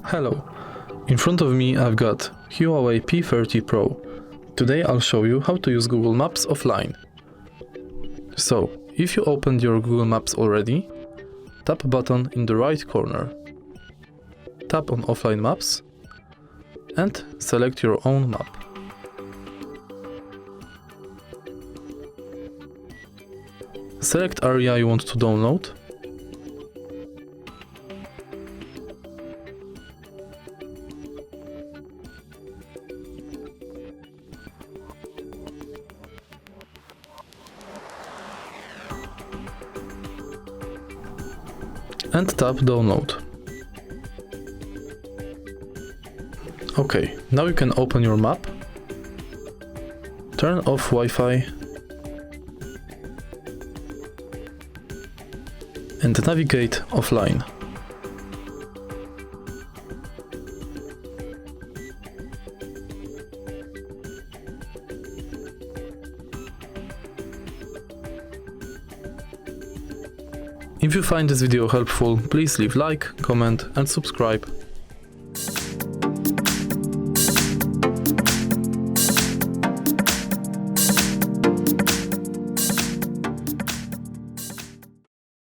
Hello, in front of me I've got HUAWEI P30 Pro. Today I'll show you how to use Google Maps offline. So, if you opened your Google Maps already, tap a button in the right corner. Tap on Offline Maps and select your own map. Select area you want to download. And tap Download. Okay, now you can open your map, turn off Wi-Fi and navigate offline. If you find this video helpful, please leave like, comment and subscribe.